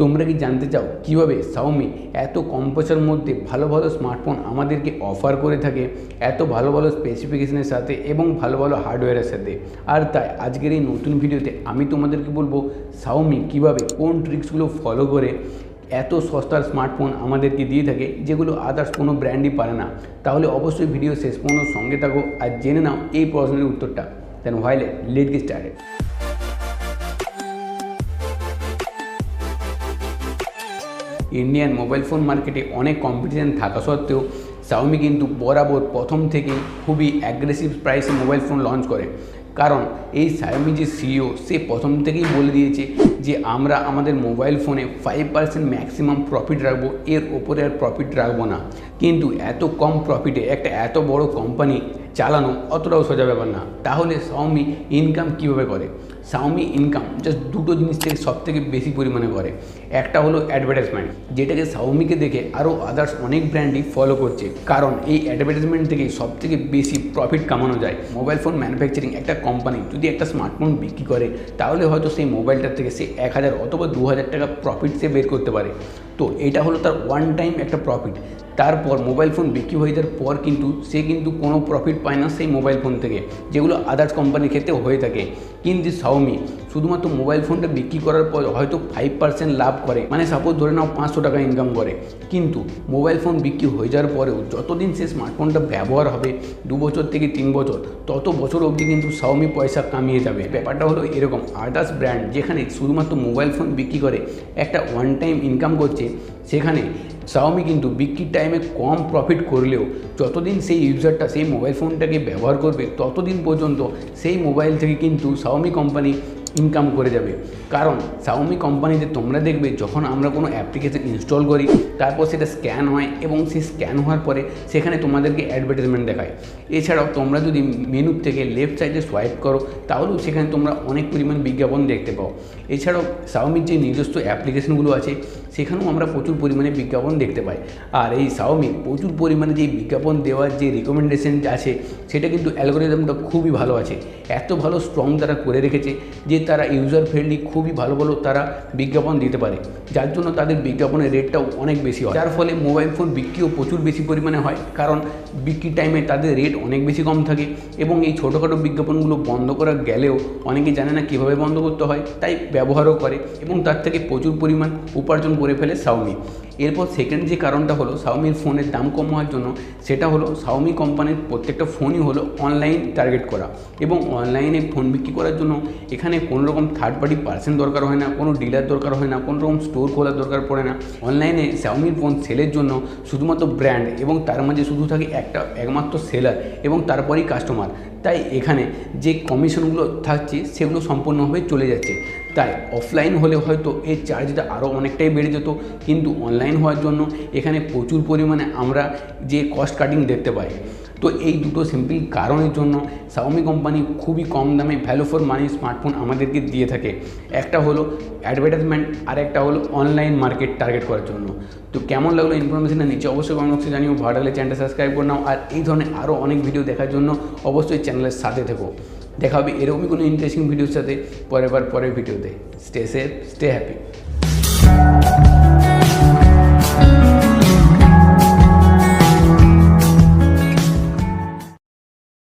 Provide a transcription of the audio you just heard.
তোমরা কি জানতে চাও কিভাবে Xiaomi এত কম পয়সার মধ্যে ভালো ভালো স্মার্টফোন আমাদেরকে অফার করে থাকে, এত ভালো ভালো স্পেসিফিকেশনের সাথে এবং ভালো ভালো হার্ডওয়্যারের সাথে। আর তাই আজকের এই নতুন ভিডিওতে আমি তোমাদেরকে বলবো Xiaomi কিভাবে কোন ট্রিক্সগুলো ফলো করে এত সস্তার স্মার্টফোন আমাদেরকে দিয়ে থাকে, যেগুলো আদার্স কোনো ব্র্যান্ডই পারে না। তাহলে অবশ্যই ভিডিও শেষ পর্যন্ত সঙ্গে থাকো আর জেনে নাও এই প্রশ্নের উত্তরটা। Then while let get started. Indian mobile phone মার্কেটে অনেক কম্পিটিশান থাকা সত্ত্বেও Xiaomi কিন্তু বরাবর প্রথম থেকেই খুবই অ্যাগ্রেসিভ প্রাইসে মোবাইল ফোন লঞ্চ করে। কারণ এই Xiaomi যে সিইও সে প্রথম থেকেই বলে দিয়েছে যে আমরা আমাদের মোবাইল ফোনে 5% ম্যাক্সিমাম প্রফিট রাখবো, এর ওপরে আর প্রফিট রাখবো না। কিন্তু এত কম প্রফিটে একটা এত বড় কোম্পানি চালানো অতটাও সোজা ব্যাপার না। তাহলে Xiaomi ইনকাম কীভাবে করে? Xiaomi ইনকাম জাস্ট দুটো জিনিস থেকে সবথেকে বেশি পরিমাণে করে। একটা হলো অ্যাডভার্টাইজমেন্ট, যেটাকে Xiaomiকে দেখে আরও আদার্স অনেক ব্র্যান্ডই ফলো করছে। কারণ এই অ্যাডভার্টাইজমেন্ট থেকে সবথেকে বেশি প্রফিট কামানো যায়। মোবাইল ফোন ম্যানুফ্যাকচারিং একটা কোম্পানি যদি একটা স্মার্টফোন বিক্রি করে, তাহলে হয়তো সেই মোবাইলটার থেকে সে 1000 অথবা 2000 টাকা প্রফিট সে বের করতে পারে। তো এটা হলো তার ওয়ান টাইম একটা প্রফিট। তারপর মোবাইল ফোন বিক্রি হয়ে যাওয়ার পর কিন্তু সে কিন্তু কোনো প্রফিট পায় না সেই মোবাইল ফোন থেকে, যেগুলো আদার্স কোম্পানির ক্ষেত্রে হয়ে থাকে। কিন্তু Xiaomi শুধুমাত্র মোবাইল ফোনটা বিক্রি করার পর হয়তো 5% লাভ করে, মানে সাপোজ ধরে নাও 500 টাকা ইনকাম করে। কিন্তু মোবাইল ফোন বিক্রি হয়ে যাওয়ার পরেও যতদিন সে স্মার্টফোনটা ব্যবহার হবে, 2 বছর থেকে 3 বছর, তত বছর অবধি কিন্তু Xiaomi পয়সা কামিয়ে যাবে। ব্যাপারটা হলো এরকম, আদার্স ব্র্যান্ড যেখানে শুধুমাত্র মোবাইল ফোন বিক্রি করে একটা ওয়ান টাইম ইনকাম করছে, সেখানে Xiaomi কিন্তু বিক্রির টাইমে কম প্রফিট করলেও যতদিন সেই ইউজারটা সেই মোবাইল ফোনটাকে ব্যবহার করবে, ততদিন পর্যন্ত সেই মোবাইল থেকে কিন্তু Xiaomi কোম্পানি ইনকাম করে যাবে। কারণ Xiaomi কোম্পানিতে তোমরা দেখবে যখন আমরা কোনো অ্যাপ্লিকেশন ইনস্টল করি, তারপর সেটা স্ক্যান হয় এবং সেই স্ক্যান হওয়ার পরে সেখানে তোমাদেরকে অ্যাডভার্টাইজমেন্ট দেখায়। এছাড়াও তোমরা যদি মেনু থেকে লেফট সাইডে সোয়াইপ করো, তাহলেও সেখানে তোমরা অনেক পরিমাণ বিজ্ঞাপন দেখতে পাও। এছাড়াও Xiaomiর যে নিজস্ব অ্যাপ্লিকেশনগুলো আছে, সেখানেও আমরা প্রচুর পরিমাণে বিজ্ঞাপন দেখতে পাই। আর এই Xiaomi প্রচুর পরিমাণে যে বিজ্ঞাপন দেওয়ার যে রিকমেন্ডেশন আছে, সেটা কিন্তু অ্যালগোরিদমটা খুবই ভালো আছে। এত ভালো স্ট্রং তারা করে রেখেছে যে তারা ইউজার ফ্রেন্ডলি খুবই ভালো ভালো তারা বিজ্ঞাপন দিতে পারে, যার জন্য তাদের বিজ্ঞাপনের রেটটাও অনেক বেশি হয়। যার ফলে মোবাইল ফোন বিক্রিও প্রচুর বেশি পরিমাণে হয়, কারণ বিক্রির টাইমে তাদের রেট অনেক বেশি কম থাকে। এবং এই ছোটোখাটো বিজ্ঞাপনগুলো বন্ধ করা গেলেও অনেকে জানে না কীভাবে বন্ধ করতে হয়, তাই ব্যবহারও করে এবং তার থেকে প্রচুর পরিমাণ উপার্জন করে ফেলে Xiaomi। এরপর সেকেন্ড যে কারণটা হলো Xiaomiর ফোনের দাম কম হওয়ার জন্য, সেটা হলো Xiaomi কোম্পানির প্রত্যেকটা ফোনই হলো অনলাইন টার্গেট করা। এবং অনলাইনে ফোন বিক্রি করার জন্য এখানে কোনো রকম থার্ড পার্টি পার্সন দরকার হয় না, কোনো ডিলার দরকার হয় না, কোনো রকম স্টোর খোলার দরকার পড়ে না। অনলাইনে Xiaomiর ফোন সেলের জন্য শুধুমাত্র ব্র্যান্ড এবং তার মাঝে শুধু থাকে একমাত্র সেলার এবং তারপরেই কাস্টমার। তাই এখানে যে কমিশনগুলো থাকছে সেগুলো সম্পূর্ণভাবে চলে যাচ্ছে। তাই অফলাইন হলে হয়তো এর চার্জটা আরও অনেকটাই বেড়ে যেত, কিন্তু অনলাইন হওয়ার জন্য এখানে প্রচুর পরিমাণে আমরা যে কস্ট কাটিং দেখতে পাই। তো এই দুটো সিম্পল কারণের জন্য Xiaomi কোম্পানি খুবই কম দামে ভ্যালু ফর মানি স্মার্টফোন আমাদেরকে দিয়ে থাকে। একটা হলো অ্যাডভার্টাইজমেন্ট, আর একটা হলো অনলাইন মার্কেট টার্গেট করার জন্য। তো কেমন লাগলো ইনফরমেশনটা নিচে অবশ্যই কমেন্ট বক্সে জানিও। ভালো লাগলে চ্যানেলটা সাবস্ক্রাইব করে নাও, আর এই ধরনের আরও অনেক ভিডিও দেখার জন্য অবশ্যই চ্যানেলের সাথে থেকো। দেখা হবে এরকমই কোনো ইন্টারেস্টিং ভিডিওর সাথে পরের ভিডিওতে। Stay safe, stay happy.